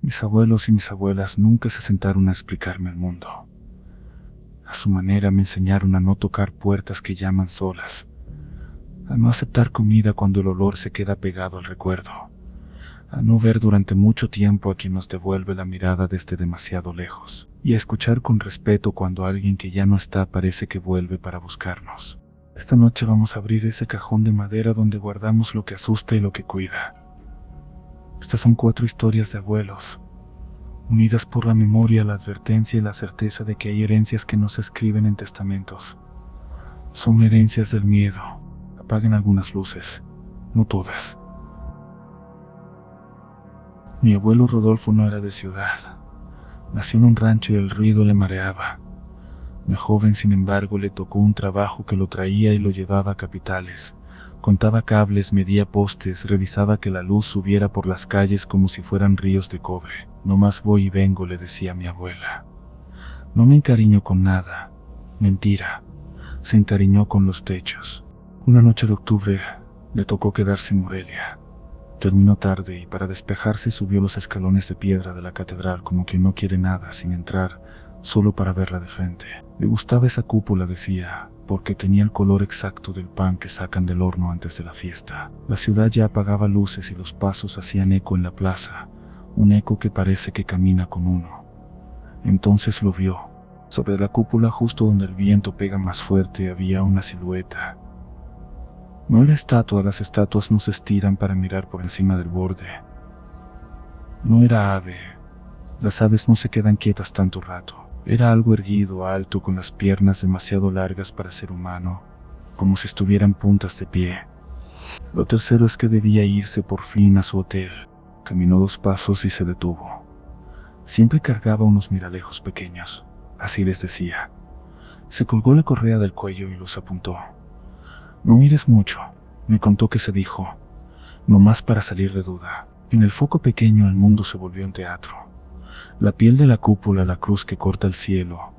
Mis abuelos y mis abuelas nunca se sentaron a explicarme el mundo. A su manera me enseñaron a no tocar puertas que llaman solas, a no aceptar comida cuando el olor se queda pegado al recuerdo, a no ver durante mucho tiempo a quien nos devuelve la mirada desde demasiado lejos, y a escuchar con respeto cuando alguien que ya no está parece que vuelve para buscarnos. Esta noche vamos a abrir ese cajón de madera donde guardamos lo que asusta y lo que cuida. Estas son 4 historias de abuelos, unidas por la memoria, la advertencia y la certeza de que hay herencias que no se escriben en testamentos. Son herencias del miedo. Apaguen algunas luces, no todas. Mi abuelo Rodolfo no era de ciudad. Nació en un rancho y el ruido le mareaba. De joven, sin embargo, le tocó un trabajo que lo traía y lo llevaba a capitales. Contaba cables, medía postes, revisaba que la luz subiera por las calles como si fueran ríos de cobre. No más voy y vengo, le decía a mi abuela. No me encariñó con nada. Mentira. Se encariñó con los techos. Una noche de octubre le tocó quedarse en Morelia. Terminó tarde y para despejarse subió los escalones de piedra de la catedral como quien no quiere nada, sin entrar, solo para verla de frente. Le gustaba esa cúpula, decía, porque tenía el color exacto del pan que sacan del horno antes de la fiesta. La ciudad ya apagaba luces y los pasos hacían eco en la plaza, un eco que parece que camina con uno. Entonces lo vio. Sobre la cúpula, justo donde el viento pega más fuerte, había una silueta. No era estatua, las estatuas no se estiran para mirar por encima del borde. No era ave, las aves no se quedan quietas tanto rato. Era algo erguido, alto, con las piernas demasiado largas para ser humano, como si estuvieran puntas de pie. Lo tercero es que debía irse por fin a su hotel. Caminó 2 pasos y se detuvo. Siempre cargaba unos miralejos pequeños, así les decía. Se colgó la correa del cuello y los apuntó. No mires mucho, me contó que se dijo, nomás para salir de duda. En el foco pequeño el mundo se volvió un teatro. La piel de la cúpula, la cruz que corta el cielo,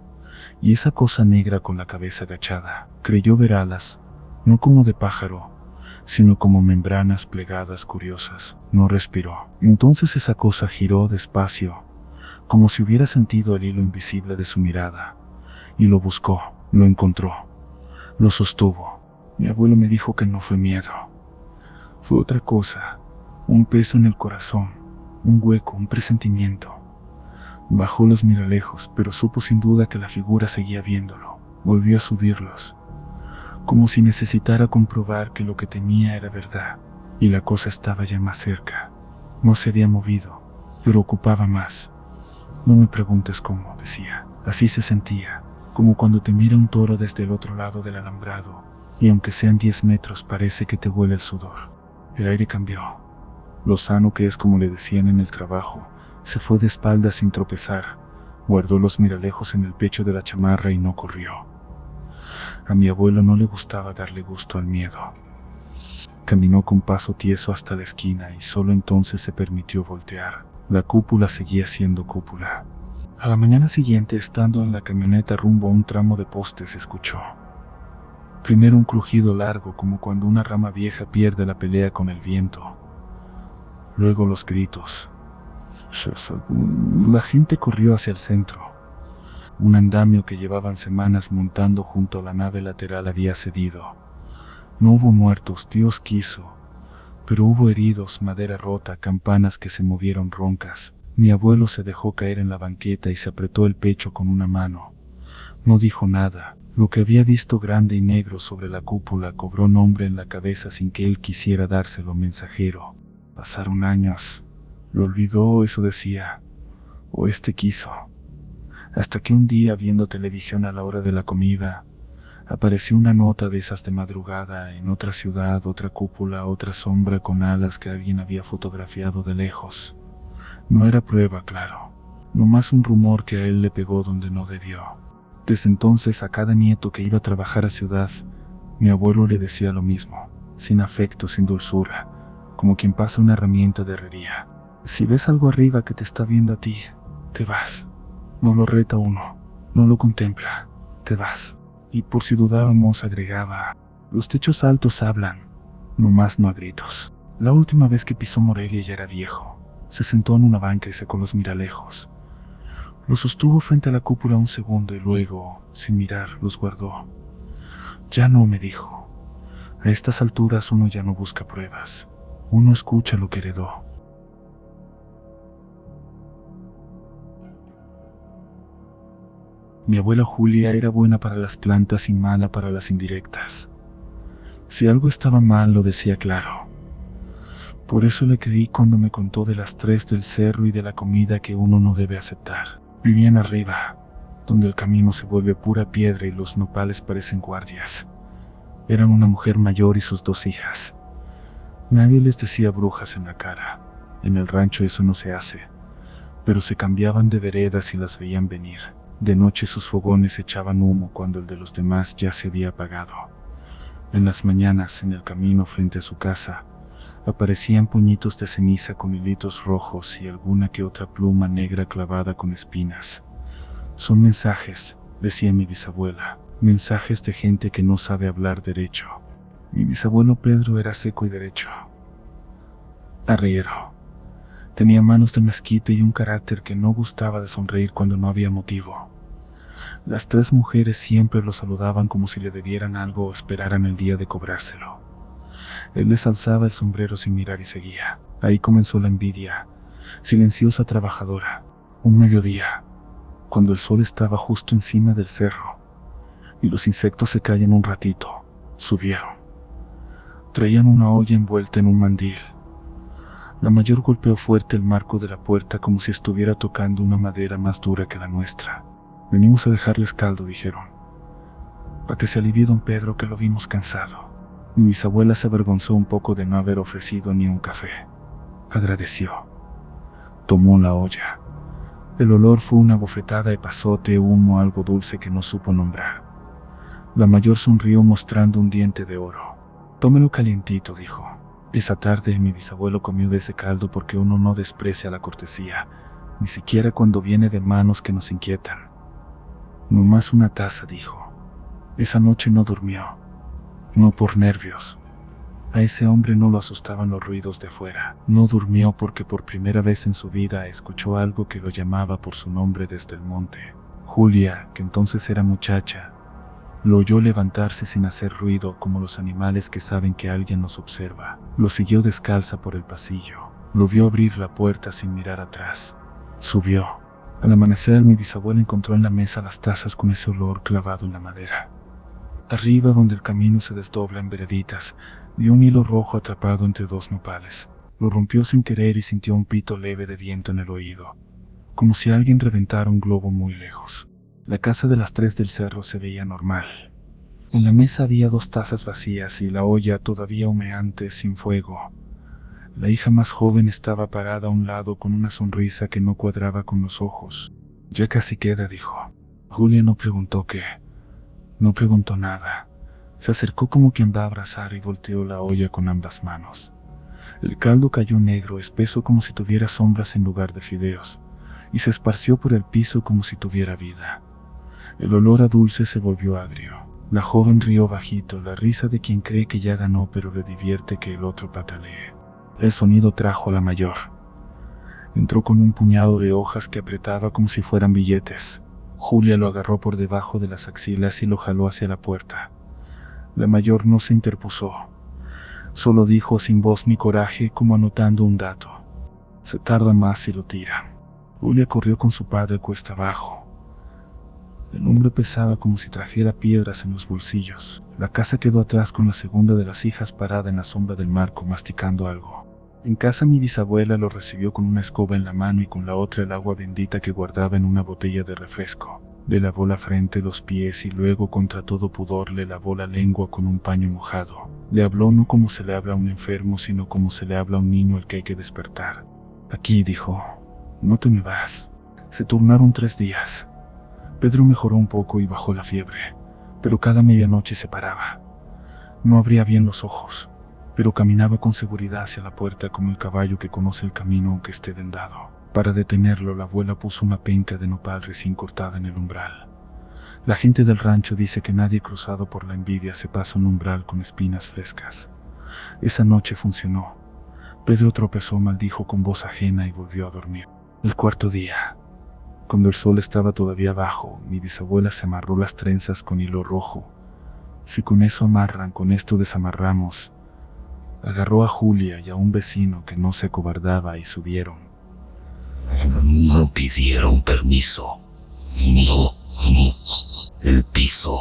y esa cosa negra con la cabeza agachada. Creyó ver alas, no como de pájaro, sino como membranas plegadas curiosas. No respiró. Entonces esa cosa giró despacio, como si hubiera sentido el hilo invisible de su mirada, y lo buscó, lo encontró, lo sostuvo. Mi abuelo me dijo que no fue miedo, fue otra cosa, un peso en el corazón, un hueco, un presentimiento. Bajó los miralejos, pero supo sin duda que la figura seguía viéndolo. Volvió a subirlos, como si necesitara comprobar que lo que temía era verdad, y la cosa estaba ya más cerca. No se había movido, pero ocupaba más. No me preguntes cómo, decía. Así se sentía, como cuando te mira un toro desde el otro lado del alambrado, y aunque sean 10 metros parece que te huele el sudor. El aire cambió. Lozano, que es como le decían en el trabajo, se fue de espaldas sin tropezar, guardó los miralejos en el pecho de la chamarra y no corrió. A mi abuelo no le gustaba darle gusto al miedo. Caminó con paso tieso hasta la esquina y solo entonces se permitió voltear. La cúpula seguía siendo cúpula. A la mañana siguiente, estando en la camioneta rumbo a un tramo de postes, escuchó. Primero un crujido largo, como cuando una rama vieja pierde la pelea con el viento. Luego los gritos. La gente corrió hacia el centro. Un andamio que llevaban semanas montando junto a la nave lateral había cedido. No hubo muertos, Dios quiso, pero hubo heridos, madera rota, campanas que se movieron roncas. Mi abuelo se dejó caer en la banqueta y se apretó el pecho con una mano. No dijo nada. Lo que había visto grande y negro sobre la cúpula cobró nombre en la cabeza sin que él quisiera dárselo. Mensajero. Pasaron años. Lo olvidó, eso decía, o quiso. Hasta que un día, viendo televisión a la hora de la comida, apareció una nota de esas de madrugada, en otra ciudad, otra cúpula, otra sombra con alas que alguien había fotografiado de lejos. No era prueba, claro, nomás un rumor que a él le pegó donde no debió. Desde entonces, a cada nieto que iba a trabajar a ciudad, mi abuelo le decía lo mismo, sin afecto, sin dulzura, como quien pasa una herramienta de herrería. Si ves algo arriba que te está viendo a ti, te vas. No lo reta uno, no lo contempla, te vas. Y por si dudábamos, agregaba, los techos altos hablan, nomás no a gritos. La última vez que pisó Morelia ya era viejo. Se sentó en una banca y sacó los miralejos. Los sostuvo frente a la cúpula un segundo y luego, sin mirar, los guardó. Ya no, me dijo. A estas alturas uno ya no busca pruebas. Uno escucha lo que heredó. Mi abuela Julia era buena para las plantas y mala para las indirectas. Si algo estaba mal, lo decía claro. Por eso le creí cuando me contó de las 3 del cerro y de la comida que uno no debe aceptar. Vivían arriba, donde el camino se vuelve pura piedra y los nopales parecen guardias. Eran una mujer mayor y sus 2 hijas. Nadie les decía brujas en la cara. En el rancho eso no se hace. Pero se cambiaban de veredas y las veían venir. De noche sus fogones echaban humo cuando el de los demás ya se había apagado. En las mañanas, en el camino frente a su casa, aparecían puñitos de ceniza con hilitos rojos y alguna que otra pluma negra clavada con espinas. Son mensajes, decía mi bisabuela, mensajes de gente que no sabe hablar derecho. Mi bisabuelo Pedro era seco y derecho. Arriero. Tenía manos de mezquite y un carácter que no gustaba de sonreír cuando no había motivo. Las 3 mujeres siempre lo saludaban como si le debieran algo o esperaran el día de cobrárselo. Él les alzaba el sombrero sin mirar y seguía. Ahí comenzó la envidia, silenciosa trabajadora. Un mediodía, cuando el sol estaba justo encima del cerro y los insectos se callan un ratito, subieron. Traían una olla envuelta en un mandil. La mayor golpeó fuerte el marco de la puerta como si estuviera tocando una madera más dura que la nuestra. Venimos a dejarles caldo, dijeron, para que se alivie don Pedro, que lo vimos cansado. Mi bisabuela se avergonzó un poco de no haber ofrecido ni un café. Agradeció. Tomó la olla. El olor fue una bofetada de pasote, humo, algo dulce que no supo nombrar. La mayor sonrió mostrando un diente de oro. Tómelo calientito, dijo. Esa tarde mi bisabuelo comió de ese caldo porque uno no desprecia la cortesía, ni siquiera cuando viene de manos que nos inquietan. No más una taza, dijo. Esa noche no durmió, no por nervios. A ese hombre no lo asustaban los ruidos de afuera. No durmió porque por primera vez en su vida escuchó algo que lo llamaba por su nombre desde el monte. Julia, que entonces era muchacha, lo oyó levantarse sin hacer ruido, como los animales que saben que alguien los observa. Lo siguió descalza por el pasillo. Lo vio abrir la puerta sin mirar atrás. Subió. Al amanecer, mi bisabuela encontró en la mesa las tazas con ese olor clavado en la madera. Arriba, donde el camino se desdobla en vereditas, vio un hilo rojo atrapado entre 2 nopales. Lo rompió sin querer y sintió un pito leve de viento en el oído, como si alguien reventara un globo muy lejos. La casa de las 3 del cerro se veía normal. En la mesa había 2 tazas vacías y la olla todavía humeante, sin fuego. La hija más joven estaba parada a un lado con una sonrisa que no cuadraba con los ojos. Ya casi queda, dijo. Julia no preguntó qué. No preguntó nada. Se acercó como quien va a abrazar y volteó la olla con ambas manos. El caldo cayó negro, espeso como si tuviera sombras en lugar de fideos, y se esparció por el piso como si tuviera vida. El olor a dulce se volvió agrio. La joven rió bajito, la risa de quien cree que ya ganó pero le divierte que el otro patalee. El sonido trajo a la mayor. Entró con un puñado de hojas que apretaba como si fueran billetes. Julia lo agarró por debajo de las axilas y lo jaló hacia la puerta. La mayor no se interpuso. Solo dijo sin voz ni coraje, como anotando un dato. Se tarda más si lo tiran. Julia corrió con su padre cuesta abajo. El hombre pesaba como si trajera piedras en los bolsillos. La casa quedó atrás con la segunda de las hijas parada en la sombra del marco masticando algo. En casa mi bisabuela lo recibió con una escoba en la mano y con la otra el agua bendita que guardaba en una botella de refresco. Le lavó la frente, los pies y luego, contra todo pudor, le lavó la lengua con un paño mojado. Le habló no como se le habla a un enfermo, sino como se le habla a un niño al que hay que despertar. Aquí, dijo, no te me vas. Se turnaron 3 días. Pedro mejoró un poco y bajó la fiebre, pero cada medianoche se paraba. No abría bien los ojos, pero caminaba con seguridad hacia la puerta como el caballo que conoce el camino aunque esté vendado. Para detenerlo, la abuela puso una penca de nopal recién cortada en el umbral. La gente del rancho dice que nadie cruzado por la envidia se pasa un umbral con espinas frescas. Esa noche funcionó. Pedro tropezó, maldijo con voz ajena y volvió a dormir. El cuarto día, cuando el sol estaba todavía bajo, mi bisabuela se amarró las trenzas con hilo rojo. Si con eso amarran, con esto desamarramos. Agarró a Julia y a un vecino que no se acobardaba y subieron. No pidieron permiso. No. El piso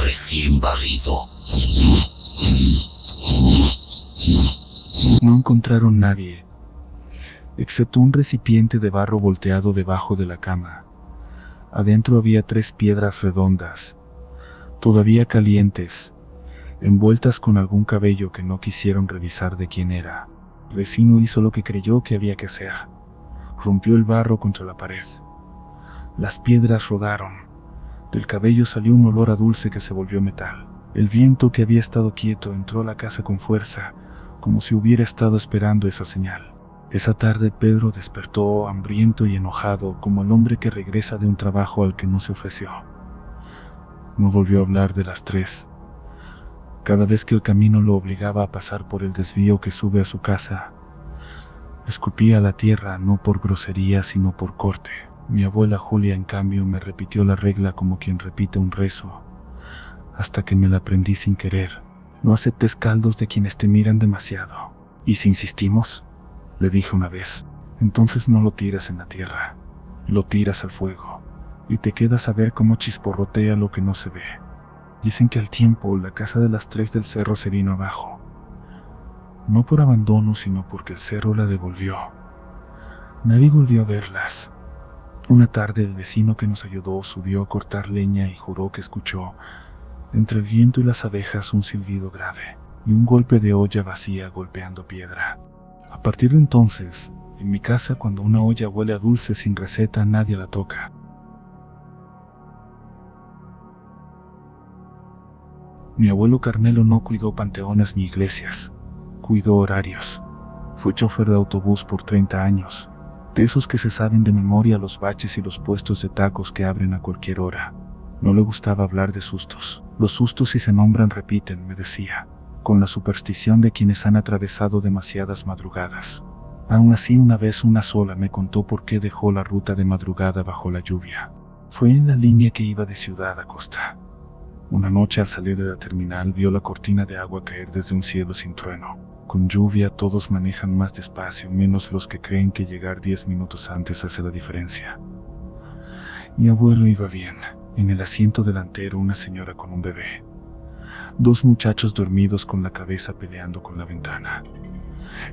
recién barrido. No encontraron nadie, excepto un recipiente de barro volteado debajo de la cama. Adentro había 3 piedras redondas, todavía calientes, envueltas con algún cabello que no quisieron revisar de quién era. El vecino hizo lo que creyó que había que hacer. Rompió el barro contra la pared. Las piedras rodaron. Del cabello salió un olor a dulce que se volvió metal. El viento, que había estado quieto, entró a la casa con fuerza, como si hubiera estado esperando esa señal. Esa tarde Pedro despertó hambriento y enojado, como el hombre que regresa de un trabajo al que no se ofreció. No volvió a hablar de las 3. Cada vez que el camino lo obligaba a pasar por el desvío que sube a su casa, escupía a la tierra, no por grosería sino por corte. Mi abuela Julia, en cambio, me repitió la regla como quien repite un rezo, hasta que me la aprendí sin querer. No aceptes caldos de quienes te miran demasiado. ¿Y si insistimos?, le dije una vez. Entonces no lo tiras en la tierra, lo tiras al fuego, y te quedas a ver cómo chisporrotea lo que no se ve. Dicen que al tiempo la casa de las 3 del cerro se vino abajo. No por abandono, sino porque el cerro la devolvió. Nadie volvió a verlas. Una tarde el vecino que nos ayudó subió a cortar leña y juró que escuchó, entre el viento y las abejas, un silbido grave y un golpe de olla vacía golpeando piedra. A partir de entonces, en mi casa, cuando una olla huele a dulce sin receta, nadie la toca. Mi abuelo Carmelo no cuidó panteones ni iglesias, cuidó horarios. Fue chofer de autobús por 30 años, de esos que se saben de memoria los baches y los puestos de tacos que abren a cualquier hora. No le gustaba hablar de sustos. Los sustos, si se nombran, repiten, me decía, con la superstición de quienes han atravesado demasiadas madrugadas. Aún así, una vez, una sola, me contó por qué dejó la ruta de madrugada bajo la lluvia. Fue en la línea que iba de ciudad a costa. Una noche, al salir de la terminal, vio la cortina de agua caer desde un cielo sin trueno. Con lluvia todos manejan más despacio, menos los que creen que llegar 10 minutos antes hace la diferencia. Mi abuelo iba bien. En el asiento delantero una señora con un bebé. 2 muchachos dormidos con la cabeza peleando con la ventana.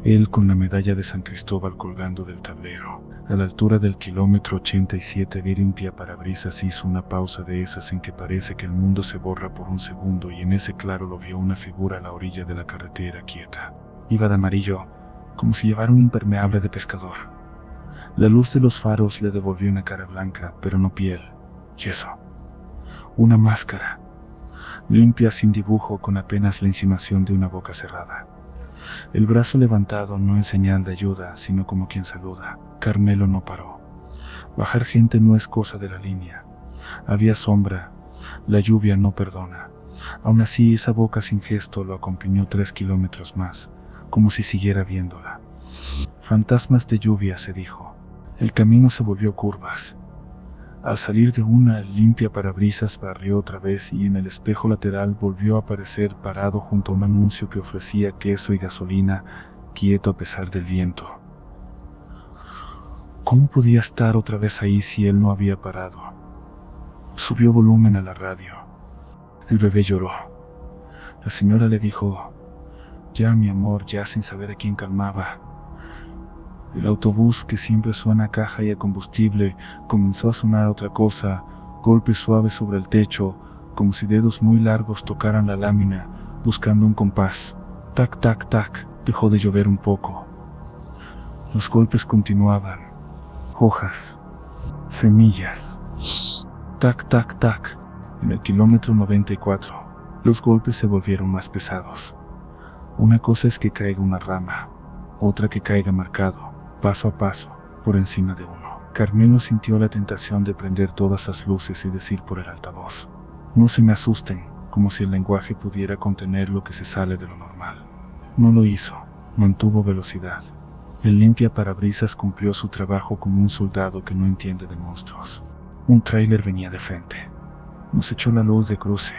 Él con la medalla de San Cristóbal colgando del tablero. A la altura del kilómetro 87, vi limpia parabrisas hizo una pausa de esas en que parece que el mundo se borra por un segundo, y en ese claro lo vio una figura a la orilla de la carretera quieta. Iba de amarillo, como si llevara un impermeable de pescador. La luz de los faros le devolvió una cara blanca, pero no piel, yeso. Una máscara, limpia, sin dibujo, con apenas la insinuación de una boca cerrada. El brazo levantado, no en señal de ayuda, sino como quien saluda. Carmelo no paró. Bajar gente no es cosa de la línea. Había sombra, la lluvia no perdona. Aún así, esa boca sin gesto lo acompañó 3 kilómetros más, como si siguiera viéndola. Fantasmas de lluvia, se dijo. El camino se volvió curvas. Al salir de una, limpia parabrisas barrió otra vez y en el espejo lateral volvió a aparecer parado junto a un anuncio que ofrecía queso y gasolina, quieto a pesar del viento. ¿Cómo podía estar otra vez ahí si él no había parado? Subió volumen a la radio. El bebé lloró. La señora le dijo, ya mi amor, ya, sin saber a quién calmaba. El autobús, que siempre suena a caja y a combustible, comenzó a sonar otra cosa, golpes suaves sobre el techo, como si dedos muy largos tocaran la lámina, buscando un compás. Tac, tac, tac. Dejó de llover un poco. Los golpes continuaban. Hojas. Semillas. Tac, tac, tac. En el kilómetro 94, los golpes se volvieron más pesados. Una cosa es que caiga una rama, otra que caiga marcado, paso a paso, por encima de uno. Carmelo sintió la tentación de prender todas las luces y decir por el altavoz, no se me asusten, como si el lenguaje pudiera contener lo que se sale de lo normal. No lo hizo. Mantuvo velocidad. El limpiaparabrisas cumplió su trabajo como un soldado que no entiende de monstruos. Un tráiler venía de frente. Nos echó la luz de cruce.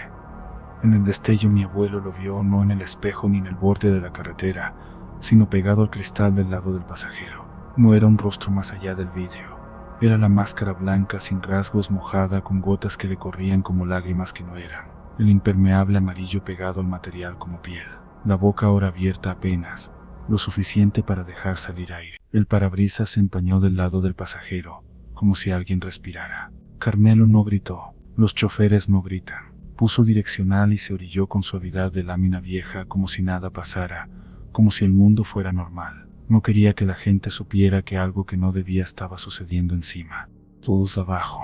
En el destello mi abuelo lo vio no en el espejo ni en el borde de la carretera, sino pegado al cristal del lado del pasajero. No era un rostro más allá del vidrio. Era la máscara blanca sin rasgos, mojada, con gotas que le corrían como lágrimas que no eran. El impermeable amarillo pegado al material como piel. La boca ahora abierta apenas, lo suficiente para dejar salir aire. El parabrisas se empañó del lado del pasajero, como si alguien respirara. Carmelo no gritó. Los choferes no gritan. Puso direccional y se orilló con suavidad de lámina vieja, como si nada pasara, como si el mundo fuera normal. No quería que la gente supiera que algo que no debía estaba sucediendo encima. Todos abajo.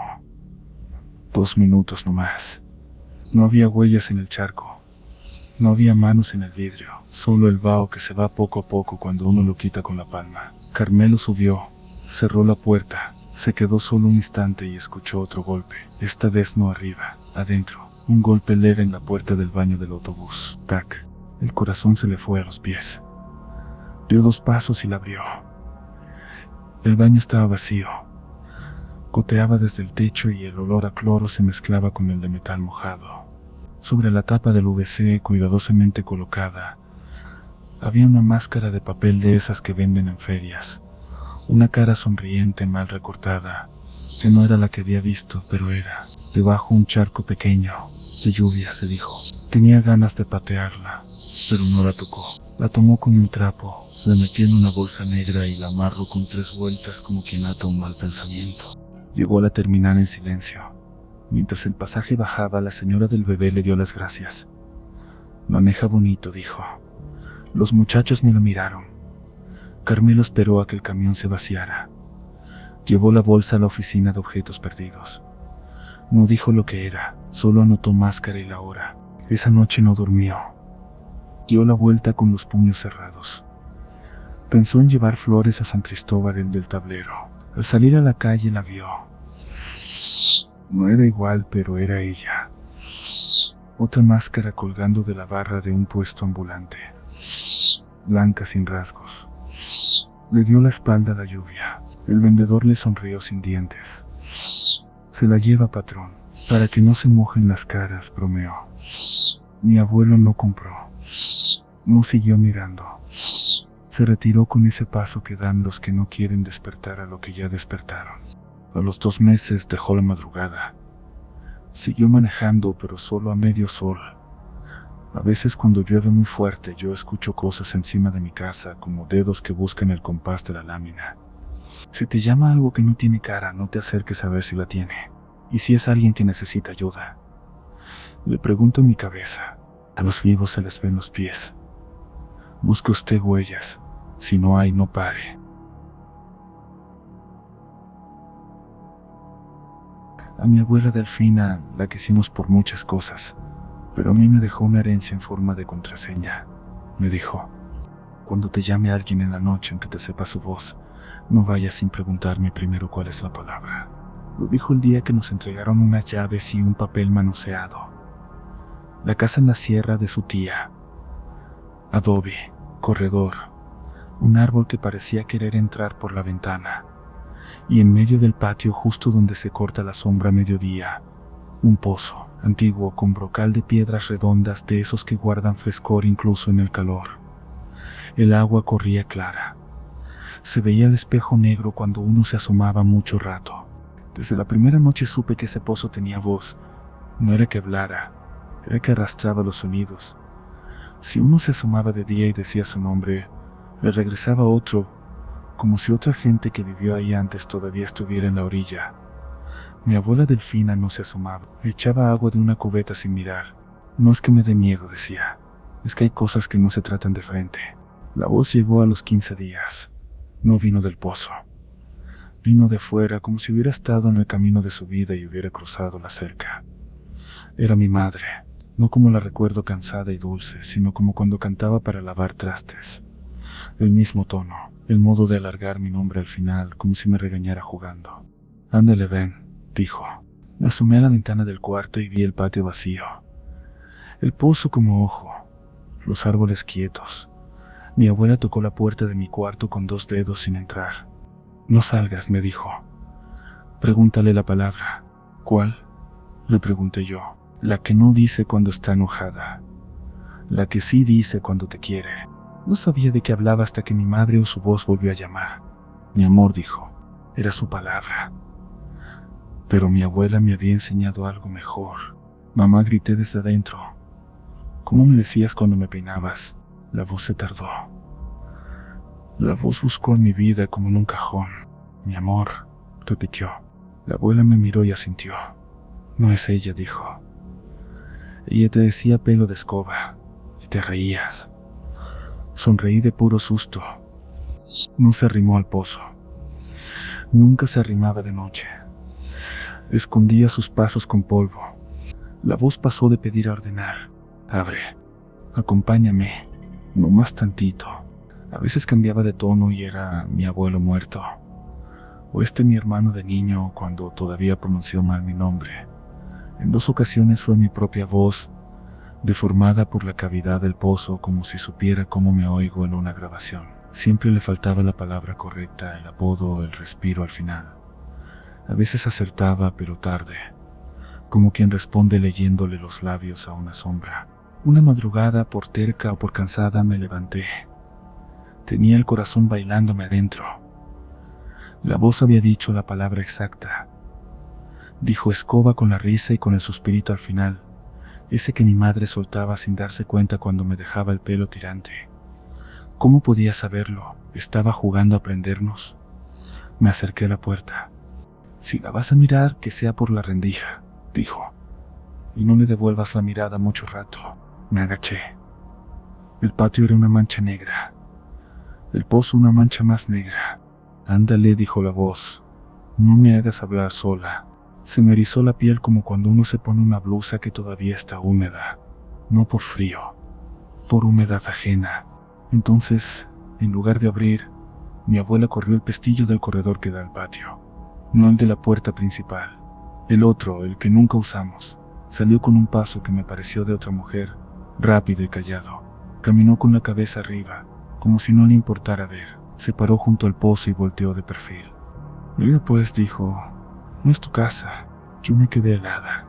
2 minutos nomás. No había huellas en el charco. No había manos en el vidrio, solo el vaho que se va poco a poco cuando uno lo quita con la palma. Carmelo subió, cerró la puerta, se quedó solo un instante y escuchó otro golpe. Esta vez no arriba, adentro. Un golpe leve en la puerta del baño del autobús. Tac. El corazón se le fue a los pies. Dio 2 pasos y la abrió. El baño estaba vacío. Goteaba desde el techo y el olor a cloro se mezclaba con el de metal mojado. Sobre la tapa del WC, cuidadosamente colocada, había una máscara de papel de esas que venden en ferias. Una cara sonriente mal recortada, que no era la que había visto, pero era. Debajo un charco pequeño, de lluvia, se dijo. Tenía ganas de patearla, pero no la tocó. La tomó con un trapo, la metió en una bolsa negra y la amarró con 3 vueltas como quien ata un mal pensamiento. Llegó a la terminal en silencio. Mientras el pasaje bajaba, la señora del bebé le dio las gracias. Maneja bonito, dijo. Los muchachos ni lo miraron. Carmelo esperó a que el camión se vaciara. Llevó la bolsa a la oficina de objetos perdidos. No dijo lo que era, solo anotó máscara y la hora. Esa noche no durmió. Dio la vuelta con los puños cerrados. Pensó en llevar flores a San Cristóbal, el del tablero. Al salir a la calle la vio. No era igual, pero era ella. Otra máscara colgando de la barra de un puesto ambulante. Blanca sin rasgos. Le dio la espalda a la lluvia. El vendedor le sonrió sin dientes. Se la lleva, patrón, para que no se mojen las caras, bromeó. Mi abuelo no compró. No siguió mirando. Se retiró con ese paso que dan los que no quieren despertar a lo que ya despertaron. A los 2 meses dejó la madrugada. Siguió manejando, pero solo a medio sol. A veces cuando llueve muy fuerte yo escucho cosas encima de mi casa, como dedos que buscan el compás de la lámina. Si te llama algo que no tiene cara, no te acerques a ver si la tiene. Y si es alguien que necesita ayuda. Le pregunto en mi cabeza. A los vivos se les ven los pies. Busque usted huellas. Si no hay, no pare. A mi abuela Delfina la quisimos por muchas cosas, pero a mí me dejó una herencia en forma de contraseña. Me dijo, cuando te llame alguien en la noche aunque te sepa su voz, no vayas sin preguntarme primero cuál es la palabra. Lo dijo el día que nos entregaron unas llaves y un papel manoseado. La casa en la sierra de su tía. Adobe, corredor, un árbol que parecía querer entrar por la ventana. Y en medio del patio, justo donde se corta la sombra a mediodía, un pozo antiguo con brocal de piedras redondas, de esos que guardan frescor incluso en el calor. El agua corría clara. Se veía el espejo negro cuando uno se asomaba mucho rato. Desde la primera noche supe que ese pozo tenía voz. No era que hablara, era que arrastraba los sonidos. Si uno se asomaba de día y decía su nombre, le regresaba otro, como si otra gente que vivió ahí antes todavía estuviera en la orilla. Mi abuela Delfina no se asomaba, echaba agua de una cubeta sin mirar. No es que me dé miedo, decía, es que hay cosas que no se tratan de frente. La voz llegó a los 15 días. No vino del pozo. Vino de fuera, como si hubiera estado en el camino de su vida y hubiera cruzado la cerca. Era mi madre, no como la recuerdo cansada y dulce, sino como cuando cantaba para lavar trastes. El mismo tono, el modo de alargar mi nombre al final, como si me regañara jugando. Ándale, ven, dijo. Me asomé a la ventana del cuarto y vi el patio vacío. El pozo como ojo, los árboles quietos, Mi abuela tocó la puerta de mi cuarto con 2 dedos sin entrar. No salgas, me dijo. Pregúntale la palabra. ¿Cuál? Le pregunté yo. La que no dice cuando está enojada. La que sí dice cuando te quiere. No sabía de qué hablaba hasta que mi madre o su voz volvió a llamar. Mi amor, dijo. Era su palabra. Pero mi abuela me había enseñado algo mejor. Mamá, grité desde adentro. ¿Cómo me decías cuando me peinabas? La voz se tardó. La voz buscó en mi vida como en un cajón. Mi amor, repitió. La abuela me miró y asintió. No es ella, dijo. Ella te decía pelo de escoba y te reías. Sonreí de puro susto. No se arrimó al pozo. Nunca se arrimaba de noche. Escondía sus pasos con polvo. La voz pasó de pedir a ordenar. Abre. Acompáñame. No más tantito. A veces cambiaba de tono y era mi abuelo muerto. O mi hermano de niño cuando todavía pronunció mal mi nombre. En 2 ocasiones fue mi propia voz, deformada por la cavidad del pozo como si supiera cómo me oigo en una grabación. Siempre le faltaba la palabra correcta, el apodo, el respiro al final. A veces acertaba, pero tarde, como quien responde leyéndole los labios a una sombra. Una madrugada, por terca o por cansada, me levanté. Tenía el corazón bailándome adentro. La voz había dicho la palabra exacta. Dijo escoba con la risa y con el suspirito al final, ese que mi madre soltaba sin darse cuenta cuando me dejaba el pelo tirante. ¿Cómo podía saberlo? ¿Estaba jugando a prendernos? Me acerqué a la puerta. Si la vas a mirar, que sea por la rendija, dijo. Y no le devuelvas la mirada mucho rato. Me agaché. El patio era una mancha negra. El pozo una mancha más negra. Ándale, dijo la voz. No me hagas hablar sola. Se me erizó la piel como cuando uno se pone una blusa que todavía está húmeda. No por frío, por humedad ajena. Entonces, en lugar de abrir, mi abuela corrió el pestillo del corredor que da al patio. No el de la puerta principal. El otro, el que nunca usamos. Salió con un paso que me pareció de otra mujer, rápido y callado. Caminó con la cabeza arriba, como si no le importara ver. Se paró junto al pozo y volteó de perfil. Mira pues, dijo, no es tu casa. Yo me quedé helada.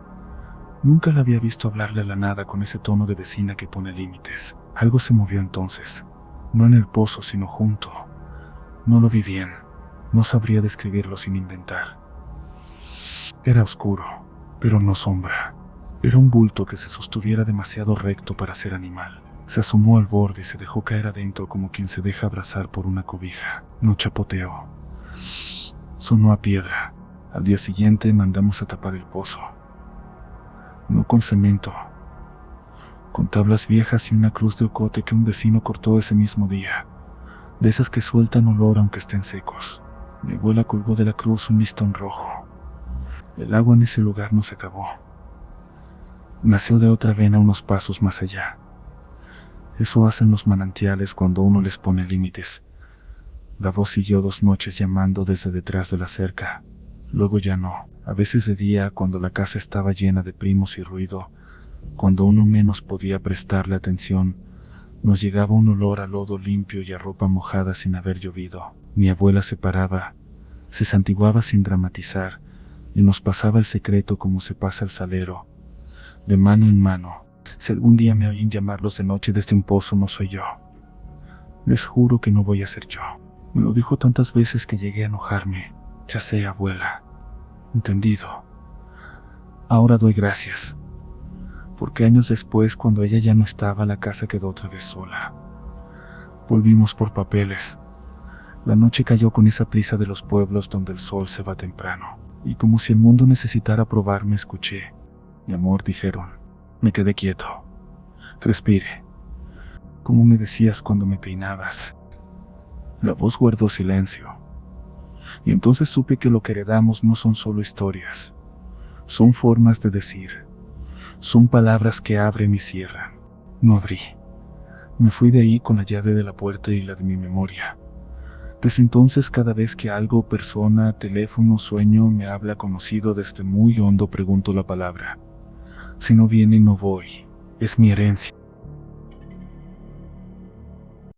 Nunca la había visto hablarle a la nada con ese tono de vecina que pone límites. Algo se movió entonces. No en el pozo, sino junto. No lo vi bien. No sabría describirlo sin inventar. Era oscuro, pero no sombra. Era un bulto que se sostuviera demasiado recto para ser animal. Se asomó al borde y se dejó caer adentro como quien se deja abrazar por una cobija. No chapoteó. Sonó a piedra. Al día siguiente mandamos a tapar el pozo. No con cemento, con tablas viejas y una cruz de ocote que un vecino cortó ese mismo día, de esas que sueltan olor aunque estén secos. Mi abuela colgó de la cruz un listón rojo. El agua en ese lugar no se acabó. Nació de otra vena unos pasos más allá. Eso hacen los manantiales cuando uno les pone límites. La voz siguió 2 noches llamando desde detrás de la cerca. Luego ya no. A veces de día, cuando la casa estaba llena de primos y ruido, cuando uno menos podía prestarle atención, nos llegaba un olor a lodo limpio y a ropa mojada sin haber llovido. Mi abuela se paraba, se santiguaba sin dramatizar, y nos pasaba el secreto como se pasa el salero, de mano en mano. Si algún día me oyen llamarlos de noche desde un pozo, no soy yo. Les juro que no voy a ser yo. Me lo dijo tantas veces que llegué a enojarme. Ya sé, abuela. Entendido. Ahora doy gracias. Porque años después, cuando ella ya no estaba, la casa quedó otra vez sola. Volvimos por papeles. La noche cayó con esa prisa de los pueblos donde el sol se va temprano. Y como si el mundo necesitara probarme, escuché. Mi amor, dijeron. Me quedé quieto. Respire. Como me decías cuando me peinabas. La voz guardó silencio. Y entonces supe que lo que heredamos no son solo historias. Son formas de decir. Son palabras que abren y cierran. No abrí. Me fui de ahí con la llave de la puerta y la de mi memoria. Desde entonces, cada vez que algo, persona, teléfono, sueño me habla conocido desde muy hondo, pregunto la palabra. Si no viene, no voy. Es mi herencia.